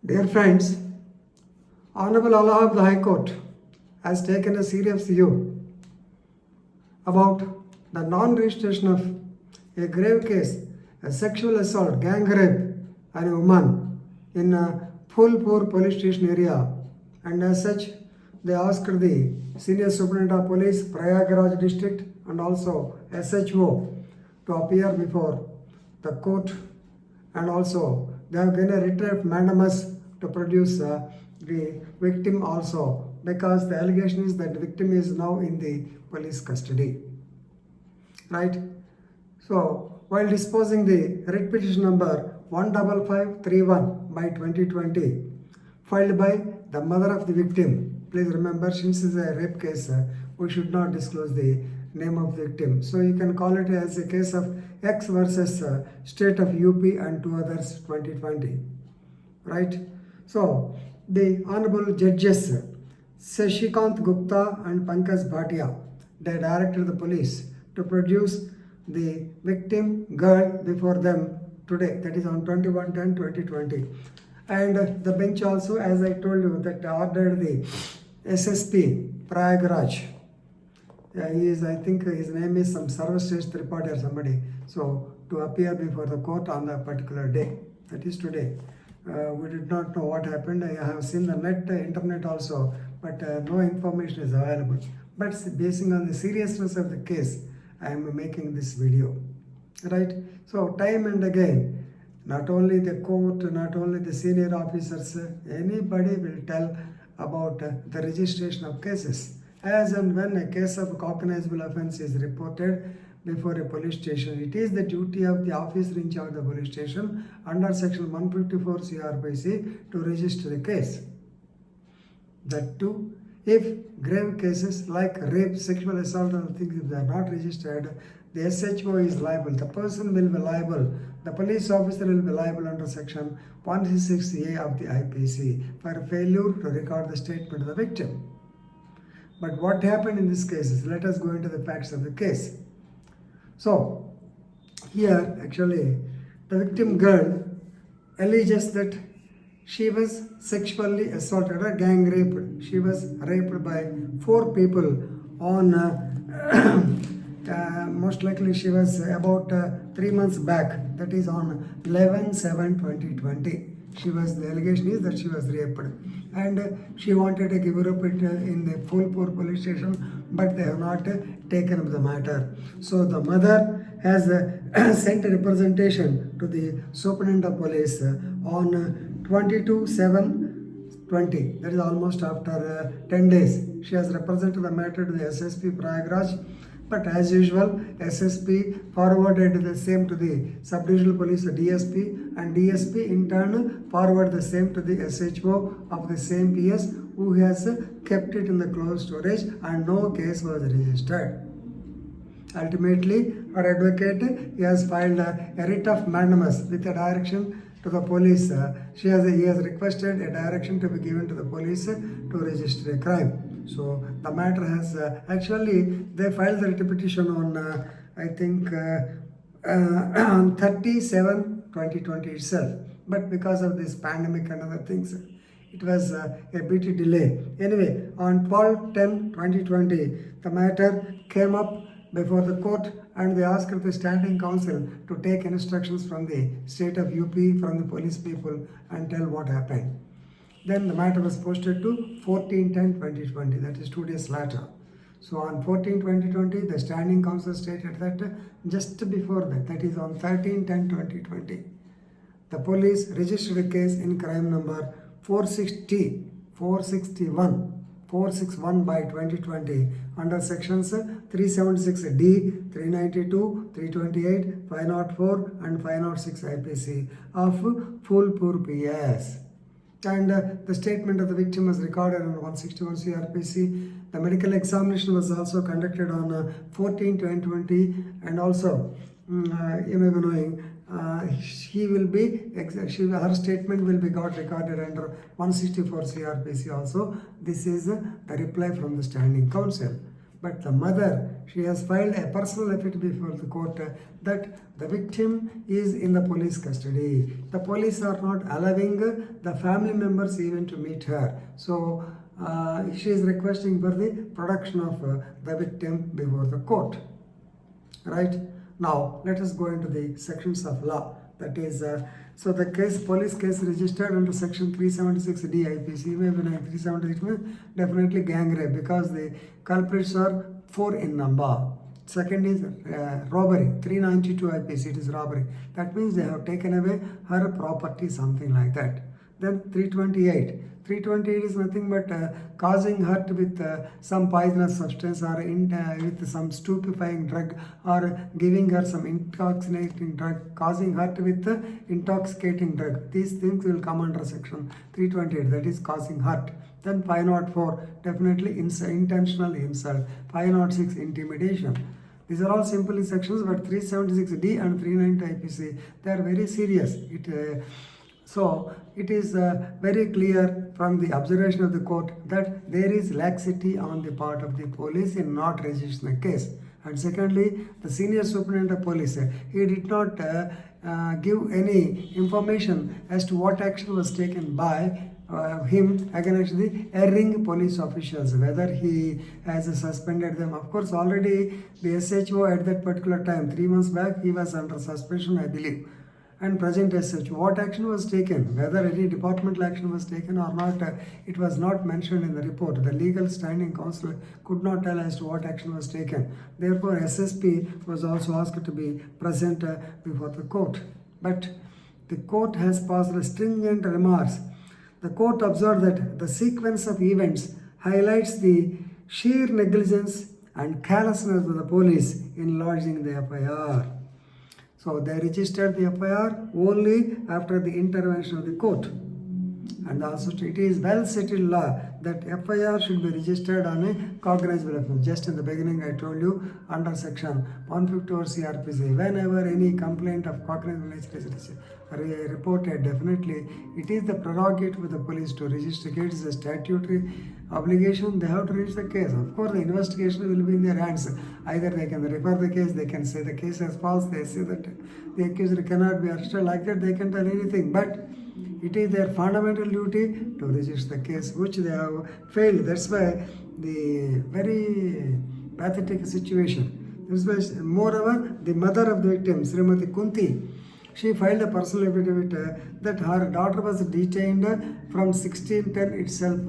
Dear friends, Honorable Allahabad High Court has taken a serious view about the non-registration of a grave case, a sexual assault, gang rape, and a woman in a Phulpur police station area, and as such, they asked the Senior Superintendent of Police, Prayagraj District, and also SHO to appear before the court, and also they have given a writ of mandamus to produce the victim also, because the allegation is that the victim is now in the police custody. Right? So, while disposing the writ petition number 15531 by 2020, filed by the mother of the victim. Please remember, since it is a rape case, we should not disclose the name of the victim. So you can call it as a case of X versus State of UP and two others 2020. Right? So, the Honorable Judges Sashikant Gupta and Pankaj Bhatia, they directed the police to produce the victim girl before them today, that is on 21/10/2020. And the bench also, as I told you, that ordered the SSP Prayagraj. He is, I think his name is some service station reporter or somebody, so to appear before the court on a particular day, that is today. We did not know what happened. I have seen the internet also, but no information is available. But basing on the seriousness of the case, I am making this video. Right? So time and again, not only the court, not only the senior officers, anybody will tell about the registration of cases. As and when a case of cognizable offence is reported before a police station, it is the duty of the officer in charge of the police station under section 154 CRPC to register the case. That too, if grave cases like rape, sexual assault and things, if they are not registered, the SHO is liable. The person will be liable. The police officer will be liable under section 166A of the IPC for failure to record the statement of the victim. But what happened in this case is, let us go into the facts of the case. So, here actually the victim girl alleges that she was sexually assaulted or gang raped. She was raped by 4 people on, most likely she was about 3 months back, that is on 11/7/2020. The allegation is that she was raped, and she wanted to give her up in the Phulpur police station, but they have not taken up the matter. So the mother has sent a representation to the Superintendent of Police on 22/7/20. That is almost after 10 days. She has represented the matter to the SSP Prayagraj. But as usual, SSP forwarded the same to the Sub-Divisional Police DSP, and DSP in turn forwarded the same to the SHO of the same PS, who has kept it in the closed storage, and no case was registered. Ultimately, her advocate, he has filed a writ of mandamus with a direction to the police. He has requested a direction to be given to the police to register a crime. So the matter has actually, they filed the petition on I think on 30/7/2020 itself. But because of this pandemic and other things, it was a bit delay. Anyway, on 12/10/2020, the matter came up before the court, and they asked the standing council to take instructions from the state of UP, from the police people, and tell what happened. Then the matter was posted to 14/10/2020, that is 2 days later. So on 14/2020, the standing council stated that just before that, that is on 13/10/2020, the police registered a case in crime number 461 by 2020 under sections 376D, 392, 328, 504 and 506 IPC of Phulpur PS. And the statement of the victim was recorded on 161 CRPC. The medical examination was also conducted on 14/10/20, and also you may be knowing her statement will be got recorded under 164 CRPC also. This is the reply from the standing council. But the mother, she has filed a personal affidavit before the court that the victim is in the police custody. The police are not allowing the family members even to meet her. So she is requesting for the production of the victim before the court. Right? Now, let us go into the sections of law. That is, so the police case registered under section 376D IPC, maybe 376 means definitely gang rape, because the culprits are 4 in number. Second is robbery, 392 IPC, it is robbery. That means they have taken away her property, something like that. Then 328. 328 is nothing but causing hurt with some poisonous substance, or with some stupefying drug, or giving her some intoxicating drug, causing hurt with intoxicating drug. These things will come under section 328, that is causing hurt. Then 504, definitely intentional insult. 506, intimidation. These are all simple sections, but 376D and 390 IPC, they are very serious. So it is very clear from the observation of the court that there is laxity on the part of the police in not registering the case. And secondly, the senior superintendent of police, he did not give any information as to what action was taken by him against the erring police officials, whether he has suspended them. Of course, already the SHO at that particular time, 3 months back, he was under suspension, I believe. And present SHO, what action was taken, whether any departmental action was taken or not, it was not mentioned in the report. The legal standing counsel could not tell as to what action was taken. Therefore, SSP was also asked to be present before the court. But the court has passed stringent remarks. The court observed that the sequence of events highlights the sheer negligence and carelessness of the police in lodging the FIR. So they registered the FIR only after the intervention of the court. And also it is well settled law that FIR should be registered on a cognizable offense. Just in the beginning I told you, under section 154 CRPC, whenever any complaint of cognizable nature is reported, definitely it is the prerogative of the police to register it. It is a statutory obligation. They have to register the case. Of course, the investigation will be in their hands. Either they can refer the case, they can say the case is false, they say that the accused cannot be arrested, like that they can tell anything. But it is their fundamental duty to register the case, which they have failed. That's why the very pathetic situation. That's why, moreover, the mother of the victim, Srimati Kunti, she filed a personal affidavit that her daughter was detained from 1610 itself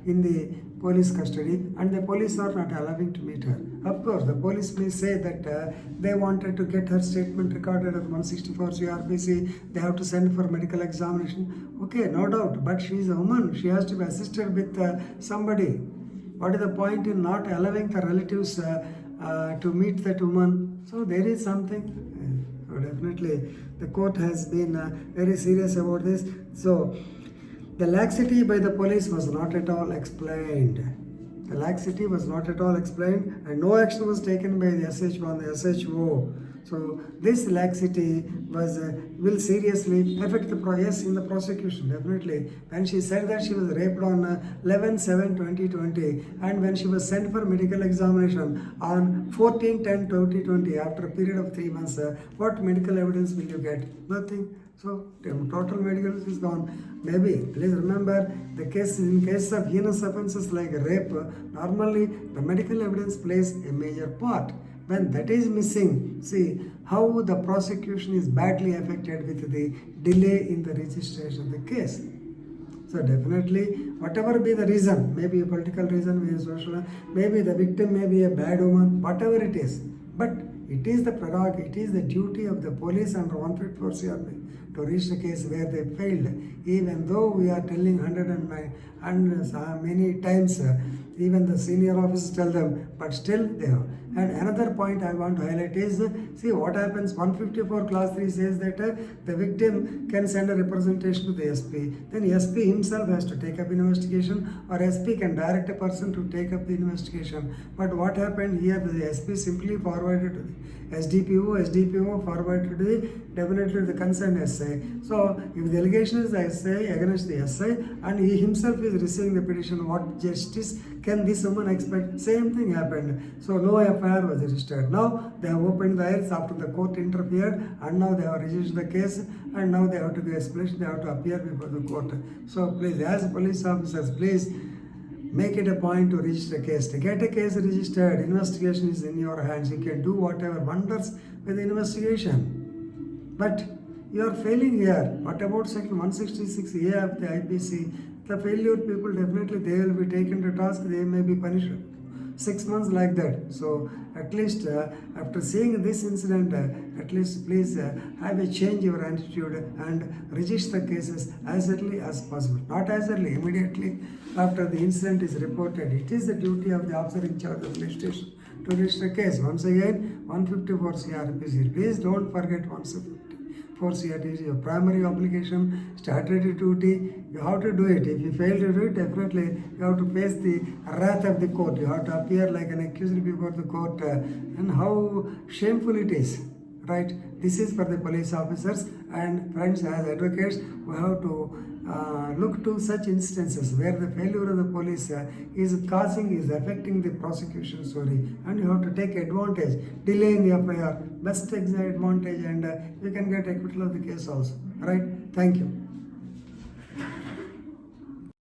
in the police custody, and the police are not allowing to meet her. Of course, the police may say that they wanted to get her statement recorded at 164 CRPC, they have to send for medical examination. Okay, no doubt, but she is a woman, she has to be assisted with somebody. What is the point in not allowing the relatives to meet that woman? So there is something. So definitely the court has been very serious about this. So the laxity by the police was not at all explained. The laxity was not at all explained, and no action was taken by the SHO on the SHO. So this laxity will seriously affect the in the prosecution, definitely. When she said that she was raped on 11/7/2020, and when she was sent for medical examination on 14/10/2020, after a period of 3 months, what medical evidence will you get? Nothing. So total medical is gone. Maybe, please remember, in case of heinous offences like rape, normally the medical evidence plays a major part. When that is missing, see how the prosecution is badly affected with the delay in the registration of the case. So definitely, whatever be the reason, maybe a political reason, maybe a social, maybe the victim may be a bad woman, whatever it is, but it is the prerogative, it is the duty of the police under 154 CRP to reach the case where they failed. Even though we are telling 109 and many times, even the senior officers tell them, but still they have. And another point I want to highlight is, see what happens, 154 class 3 says that the victim can send a representation to the SP. Then SP himself has to take up investigation, or SP can direct a person to take up the investigation. But what happened here, the SP simply forwarded to the SDPO forwarded to the definitely the concerned SI. essay. So if the allegation is the essay against the essay and he himself is receiving the petition, what justice can this woman expect? Same thing happened. So no FIR was registered. Now they have opened the eyes after the court interfered, and now they have registered the case, and now they have to be explanation, they have to appear before the court. So please, as police officers, please make it a point to register a case. To get a case registered, investigation is in your hands. You can do whatever wonders with the investigation. But you are failing here. What about section 166A of the IPC? The failure people, definitely they will be taken to task, they may be punished 6 months like that. So at least after seeing this incident, at least please have a change your attitude and register cases as early as possible. Not as early, immediately after the incident is reported. It is the duty of the officer in charge of the police station to register a case. Once again, 154 CRPC. Please don't forget 154 CRPC is your primary obligation, statutory duty. You have to do it. If you fail to do it, definitely you have to face the wrath of the court. You have to appear like an accused before the court, and how shameful it is, right? This is for the police officers and friends as advocates. We have to look to such instances where the failure of the police is affecting the prosecution story, and you have to take advantage, delay in the FIR, best exact advantage, and you can get acquittal of the case also, right? Thank you.